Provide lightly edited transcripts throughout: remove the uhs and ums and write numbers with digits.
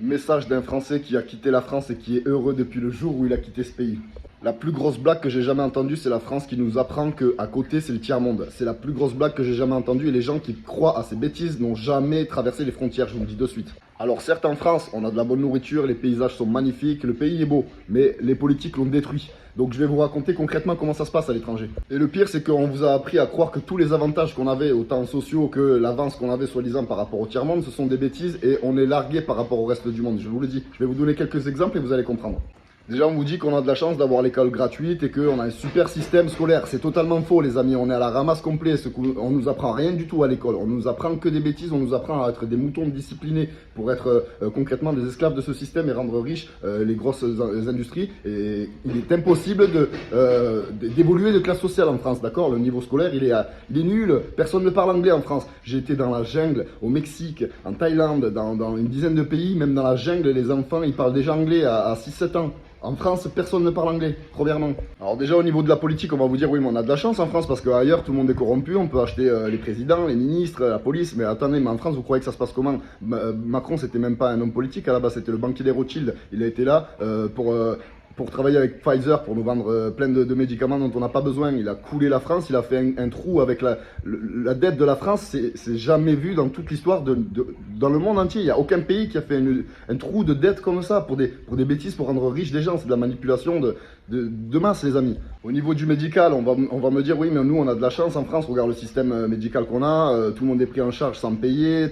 Message d'un Français qui a quitté la France et qui est heureux depuis le jour où il a quitté ce pays. La plus grosse blague que j'ai jamais entendue, c'est la France qui nous apprend qu'à côté, c'est le tiers-monde. C'est la plus grosse blague que j'ai jamais entendue et les gens qui croient à ces bêtises n'ont jamais traversé les frontières, je vous le dis de suite. Alors certes, en France, on a de la bonne nourriture, les paysages sont magnifiques, le pays est beau, mais les politiques l'ont détruit. Donc je vais vous raconter concrètement comment ça se passe à l'étranger. Et le pire, c'est qu'on vous a appris à croire que tous les avantages qu'on avait, autant sociaux que l'avance qu'on avait soi-disant par rapport au tiers-monde, ce sont des bêtises et on est largué par rapport au reste du monde, je vous le dis. Je vais vous donner quelques exemples et vous allez comprendre. Déjà, on vous dit qu'on a de la chance d'avoir l'école gratuite et qu'on a un super système scolaire. C'est totalement faux, les amis. On est à la ramasse complet. On nous apprend rien du tout à l'école. On nous apprend que des bêtises. On nous apprend à être des moutons disciplinés pour être concrètement des esclaves de ce système et rendre riches les grosses industries. Et il est impossible d'évoluer de classe sociale en France, d'accord? Le niveau scolaire, il est nul. Personne ne parle anglais en France. J'ai été dans la jungle, au Mexique, en Thaïlande, dans une dizaine de pays. Même dans la jungle, les enfants, ils parlent déjà anglais à 6-7 ans. En France, personne ne parle anglais, premièrement. Alors déjà, au niveau de la politique, on va vous dire, oui, mais on a de la chance en France, parce qu'ailleurs, tout le monde est corrompu, on peut acheter les présidents, les ministres, la police, mais attendez, mais en France, vous croyez que ça se passe comment? Macron, c'était même pas un homme politique, à la base, c'était le banquier des Rothschild. Il a été là pour travailler avec Pfizer, pour nous vendre plein de médicaments dont on n'a pas besoin. Il a coulé la France, il a fait un trou avec la dette de la France. C'est jamais vu dans toute l'histoire dans le monde entier. Il n'y a aucun pays qui a fait un trou de dette comme ça pour des bêtises, pour rendre riches des gens. C'est de la manipulation de masse, les amis. Au niveau du médical, on va me dire, oui, mais nous, on a de la chance en France. Regarde le système médical qu'on a. Tout le monde est pris en charge sans payer.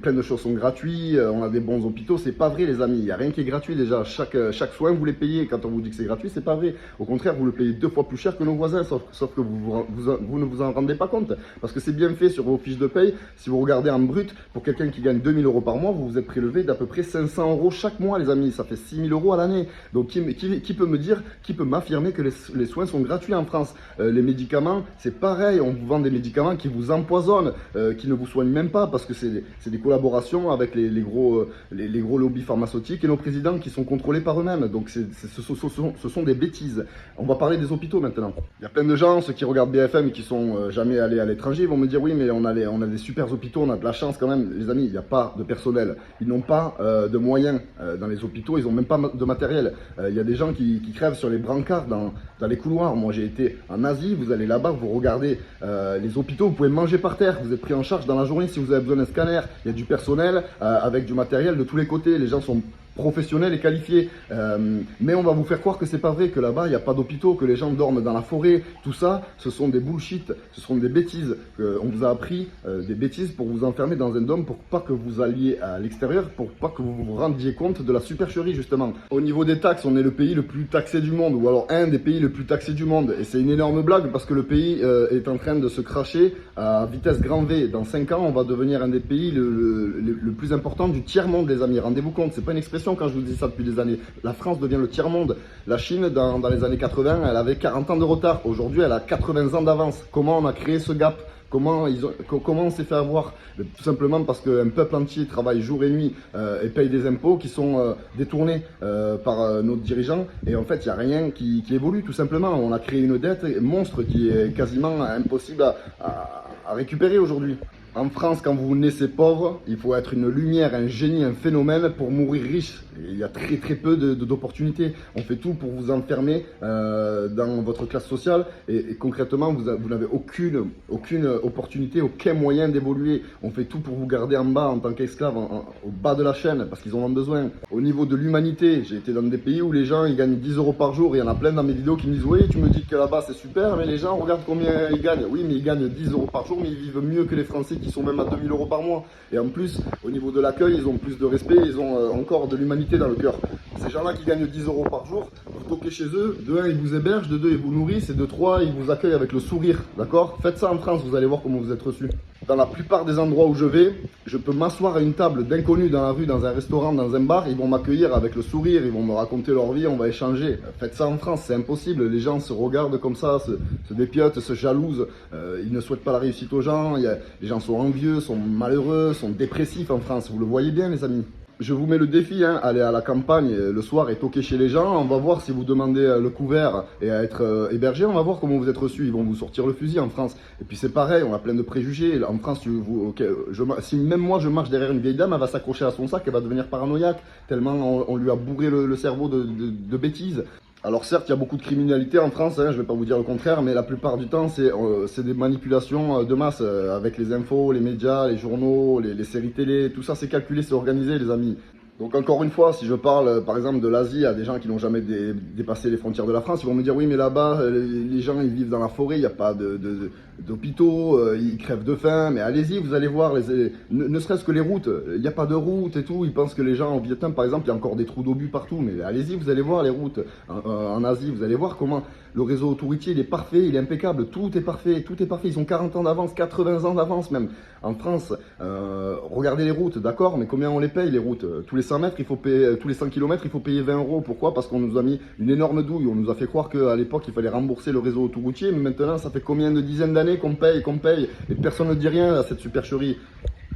Plein de choses sont gratuites. On a des bons hôpitaux. C'est pas vrai, les amis. Il n'y a rien qui est gratuit déjà. Chaque soin, vous les payez. Quand on vous dit que c'est gratuit, c'est pas vrai. Au contraire, vous le payez 2 fois plus cher que nos voisins, sauf que vous ne vous en rendez pas compte. Parce que c'est bien fait sur vos fiches de paye. Si vous regardez en brut, pour quelqu'un qui gagne 2000 € par mois, vous vous êtes prélevé d'à peu près 500 € chaque mois, les amis. Ça fait 6000 € à l'année. Donc, qui peut me dire, qui peut m'affirmer que les soins sont gratuits en France? Les médicaments, c'est pareil. On vous vend des médicaments qui vous empoisonnent, qui ne vous soignent même pas, parce que c'est des collaborations avec les gros lobbies pharmaceutiques et nos présidents qui sont contrôlés par eux-mêmes. Donc, ce sont des bêtises. On va parler des hôpitaux maintenant. Il y a plein de gens, ceux qui regardent BFM et qui sont jamais allés à l'étranger, vont me dire, oui, mais on a des super hôpitaux, on a de la chance quand même. Les amis, il n'y a pas de personnel. Ils n'ont pas de moyens dans les hôpitaux, ils n'ont même pas de matériel. Il y a des gens qui crèvent sur les brancards dans les couloirs. Moi, j'ai été en Asie, vous allez là-bas, vous regardez les hôpitaux, vous pouvez manger par terre, vous êtes pris en charge dans la journée si vous avez besoin d'un scanner. Il y a du personnel avec du matériel de tous les côtés. Les gens sont professionnels et qualifiés, mais on va vous faire croire que c'est pas vrai, que là-bas il n'y a pas d'hôpitaux, que les gens dorment dans la forêt. Tout ça, ce sont des bullshit, ce sont des bêtises. On vous a appris des bêtises pour vous enfermer dans un dôme, pour pas que vous alliez à l'extérieur, pour pas que vous vous rendiez compte de la supercherie justement. Au niveau des taxes, on est le pays le plus taxé du monde, ou alors un des pays les plus taxés du monde, et c'est une énorme blague parce que le pays est en train de se cracher à vitesse grand V. Dans 5 ans, on va devenir un des pays le plus important du tiers-monde, les amis. Rendez-vous compte, c'est pas une expression quand je vous dis ça depuis des années. La France devient le tiers-monde. La Chine, dans les années 80, elle avait 40 ans de retard. Aujourd'hui, elle a 80 ans d'avance. Comment on a créé ce gap? Comment on s'est fait avoir? Tout simplement parce qu'un peuple entier travaille jour et nuit et paye des impôts qui sont détournés par nos dirigeants. Et en fait, il n'y a rien qui évolue, tout simplement. On a créé une dette monstre qui est quasiment impossible à récupérer aujourd'hui. En France, quand vous naissez pauvre, il faut être une lumière, un génie, un phénomène pour mourir riche. Il y a très peu d'opportunités. On fait tout pour vous enfermer dans votre classe sociale et concrètement, vous n'avez aucune opportunité, aucun moyen d'évoluer. On fait tout pour vous garder en bas en tant qu'esclave, au bas de la chaîne, parce qu'ils en ont besoin. Au niveau de l'humanité, j'ai été dans des pays où les gens ils gagnent 10 € par jour. Il y en a plein dans mes vidéos qui me disent, oui, tu me dis que là-bas c'est super, mais les gens, regarde combien ils gagnent. Oui, mais ils gagnent 10 € par jour, mais ils vivent mieux que les Français qui sont même à 2000 € par mois. Et en plus, au niveau de l'accueil, ils ont plus de respect, ils ont encore de l'humanité dans le cœur. Ces gens-là qui gagnent 10 € par jour, vous toquez chez eux, de 1, ils vous hébergent, de 2, ils vous nourrissent, et de 3, ils vous accueillent avec le sourire, d'accord? Faites ça en France, vous allez voir comment vous êtes reçus. Dans la plupart des endroits où je vais, je peux m'asseoir à une table d'inconnus dans la rue, dans un restaurant, dans un bar, ils vont m'accueillir avec le sourire, ils vont me raconter leur vie, on va échanger. Faites ça en France, c'est impossible, les gens se regardent comme ça, se dépiotent, se jalousent, ils ne souhaitent pas la réussite aux gens, les gens sont envieux, sont malheureux, sont dépressifs en France, vous le voyez bien les amis. Je vous mets le défi, hein, allez à la campagne le soir et toquer chez les gens. On va voir si vous demandez le couvert et à être hébergé. On va voir comment vous êtes reçus. Ils vont vous sortir le fusil en France. Et puis c'est pareil, on a plein de préjugés. En France, si même moi je marche derrière une vieille dame, elle va s'accrocher à son sac, elle va devenir paranoïaque. Tellement on lui a bourré le cerveau de bêtises. Alors certes, il y a beaucoup de criminalité en France, hein, je ne vais pas vous dire le contraire, mais la plupart du temps, c'est des manipulations de masse avec les infos, les médias, les journaux, les séries télé, tout ça c'est calculé, c'est organisé les amis. Donc encore une fois, si je parle par exemple de l'Asie à des gens qui n'ont jamais dépassé les frontières de la France, ils vont me dire oui mais là-bas les gens ils vivent dans la forêt, il n'y a pas d'hôpitaux, ils crèvent de faim, mais allez-y, vous allez voir, ne serait-ce que les routes, il n'y a pas de routes et tout, ils pensent que les gens au Vietnam par exemple, il y a encore des trous d'obus partout, mais allez-y, vous allez voir les routes en Asie, vous allez voir comment le réseau autoroutier il est parfait, il est impeccable, tout est parfait, ils ont 40 ans d'avance, 80 ans d'avance même. En France, regardez les routes, d'accord, mais combien on les paye les routes? Tous les 100 mètres, il faut payer, tous les 100 km, il faut payer 20 euros. Pourquoi? Parce qu'on nous a mis une énorme douille. On nous a fait croire qu'à l'époque, il fallait rembourser le réseau autoroutier. Mais maintenant, ça fait combien de dizaines d'années qu'on paye? Et personne ne dit rien à cette supercherie.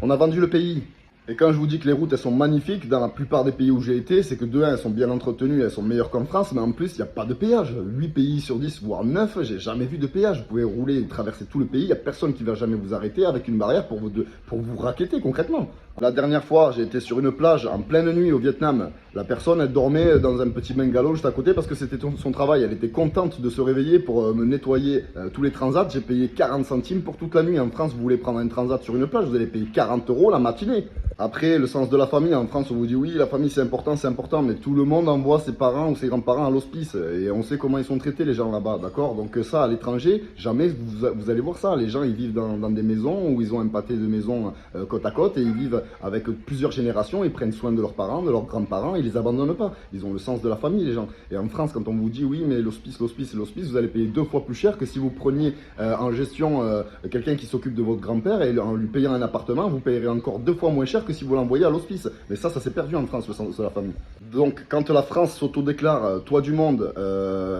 On a vendu le pays. Et quand je vous dis que les routes, elles sont magnifiques, dans la plupart des pays où j'ai été, c'est que de 1, elles sont bien entretenues, elles sont meilleures qu'en France, mais en plus, il n'y a pas de péage. 8 pays sur 10, voire 9, j'ai jamais vu de péage. Vous pouvez rouler et traverser tout le pays, il n'y a personne qui va jamais vous arrêter avec une barrière pour vous racketter concrètement. La dernière fois, j'ai été sur une plage en pleine nuit au Vietnam. La personne, elle dormait dans un petit bungalow juste à côté parce que c'était son travail. Elle était contente de se réveiller pour me nettoyer tous les transats. J'ai payé 40 centimes pour toute la nuit. En France, vous voulez prendre un transat sur une plage, vous allez payer 40 euros la matinée. Après, le sens de la famille. En France, on vous dit oui, la famille c'est important, mais tout le monde envoie ses parents ou ses grands-parents à l'hospice. Et on sait comment ils sont traités les gens là-bas, d'accord? Donc ça, à l'étranger, jamais vous allez voir ça. Les gens, ils vivent dans des maisons où ils ont un pâté de maison côte à côte et ils vivent avec plusieurs générations, ils prennent soin de leurs parents, de leurs grands-parents, ils les abandonnent pas. Ils ont le sens de la famille, les gens. Et en France, quand on vous dit oui, mais l'hospice, vous allez payer 2 fois plus cher que si vous preniez en gestion quelqu'un qui s'occupe de votre grand-père et en lui payant un appartement, vous payerez encore 2 fois moins cher que si vous l'envoyez à l'hospice. Mais ça s'est perdu en France, le sens de la famille. Donc, quand la France s'autodéclare toit du monde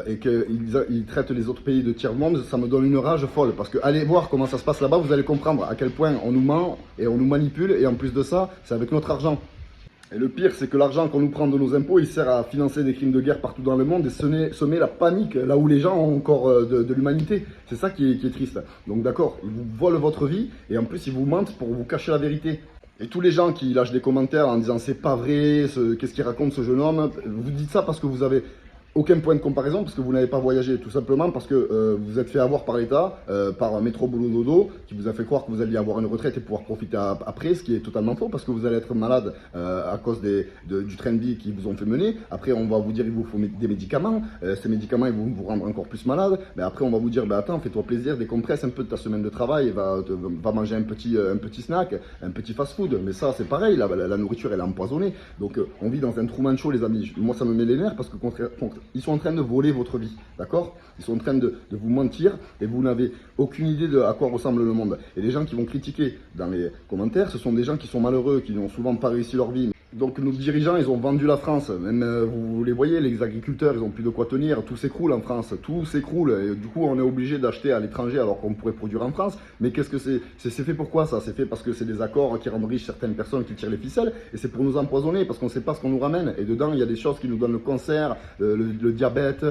et qu'ils traitent les autres pays de tiers-monde, ça me donne une rage folle. Parce que allez voir comment ça se passe là-bas, vous allez comprendre à quel point on nous ment et on nous manipule. Et en plus de ça, c'est avec notre argent. Et le pire, c'est que l'argent qu'on nous prend de nos impôts, il sert à financer des crimes de guerre partout dans le monde et semer la panique là où les gens ont encore de l'humanité. C'est ça qui est triste. Donc d'accord, ils vous volent votre vie et en plus ils vous mentent pour vous cacher la vérité. Et tous les gens qui lâchent des commentaires en disant c'est pas vrai, qu'est-ce qu'il raconte ce jeune homme, vous dites ça parce que vous avez aucun point de comparaison parce que vous n'avez pas voyagé, tout simplement parce que vous êtes fait avoir par l'État, par un métro boulot dodo, qui vous a fait croire que vous alliez avoir une retraite et pouvoir profiter après, ce qui est totalement faux parce que vous allez être malade à cause du train de vie qu'ils vous ont fait mener. Après, on va vous dire il vous faut des médicaments, ces médicaments ils vont vous rendre encore plus malade. Mais après, on va vous dire bah attends, fais-toi plaisir, décompresse un peu de ta semaine de travail, va manger un petit snack, un petit fast-food. Mais ça, c'est pareil, la nourriture elle est empoisonnée. Donc, on vit dans un Truman Show, les amis. Moi, ça me met les nerfs parce que ils sont en train de voler votre vie, d'accord? Ils sont en train de vous mentir et vous n'avez aucune idée de à quoi ressemble le monde. Et les gens qui vont critiquer dans les commentaires, ce sont des gens qui sont malheureux, qui n'ont souvent pas réussi leur vie. Donc nos dirigeants, ils ont vendu la France. Même vous les voyez, les agriculteurs, ils n'ont plus de quoi tenir. Tout s'écroule en France, tout s'écroule. Et du coup, on est obligé d'acheter à l'étranger alors qu'on pourrait produire en France. Mais qu'est-ce que c'est? C'est fait pourquoi ça? C'est fait parce que c'est des accords qui rendent riches certaines personnes qui tirent les ficelles. Et c'est pour nous empoisonner parce qu'on ne sait pas ce qu'on nous ramène. Et dedans, il y a des choses qui nous donnent le cancer, le diabète.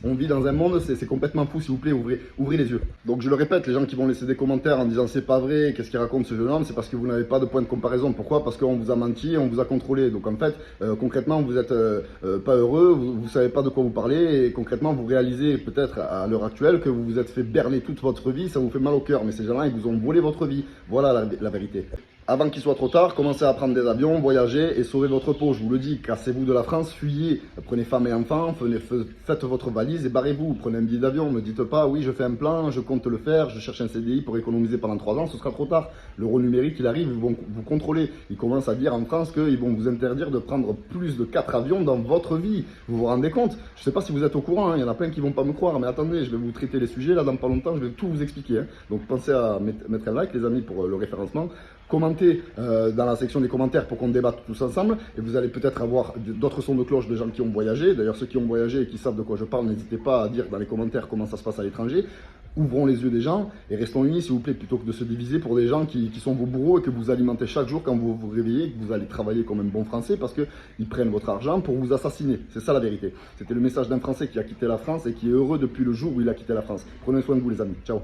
On vit dans un monde, c'est complètement fou. S'il vous plaît, ouvrez les yeux. Donc je le répète, les gens qui vont laisser des commentaires en disant c'est pas vrai, qu'est-ce qu'il raconte ce jeune homme, c'est parce que vous n'avez pas de point de comparaison. Pourquoi? Parce qu'on vous a menti, on vous a contrôlé. Donc en fait, concrètement, vous n'êtes pas heureux, vous ne savez pas de quoi vous parlez et concrètement, vous réalisez peut-être à l'heure actuelle que vous vous êtes fait berner toute votre vie, ça vous fait mal au cœur. Mais ces gens-là, ils vous ont volé votre vie. Voilà la vérité. Avant qu'il soit trop tard, commencez à prendre des avions, voyagez et sauvez votre peau. Je vous le dis, cassez-vous de la France, fuyez, prenez femmes et enfants, faites votre valise et barrez-vous. Prenez un billet d'avion, ne me dites pas, oui, je fais un plan, je compte le faire, je cherche un CDI pour économiser pendant 3 ans, ce sera trop tard. L'euro numérique, il arrive, ils vont vous contrôler. Ils commencent à dire en France qu'ils vont vous interdire de prendre plus de 4 avions dans votre vie. Vous vous rendez compte? Je ne sais pas si vous êtes au courant, hein, il y en a plein qui ne vont pas me croire, mais attendez, je vais vous traiter les sujets, là, dans pas longtemps, je vais tout vous expliquer. Hein. Donc pensez à mettre un like, les amis, pour le référencement. Commentez commentez dans la section des commentaires pour qu'on débatte tous ensemble. Et vous allez peut-être avoir d'autres sons de cloche de gens qui ont voyagé. D'ailleurs, ceux qui ont voyagé et qui savent de quoi je parle, n'hésitez pas à dire dans les commentaires comment ça se passe à l'étranger. Ouvrons les yeux des gens et restons unis, s'il vous plaît, plutôt que de se diviser pour des gens qui sont vos bourreaux et que vous alimentez chaque jour quand vous vous réveillez, que vous allez travailler comme un bon Français parce qu'ils prennent votre argent pour vous assassiner. C'est ça la vérité. C'était le message d'un Français qui a quitté la France et qui est heureux depuis le jour où il a quitté la France. Prenez soin de vous, les amis. Ciao.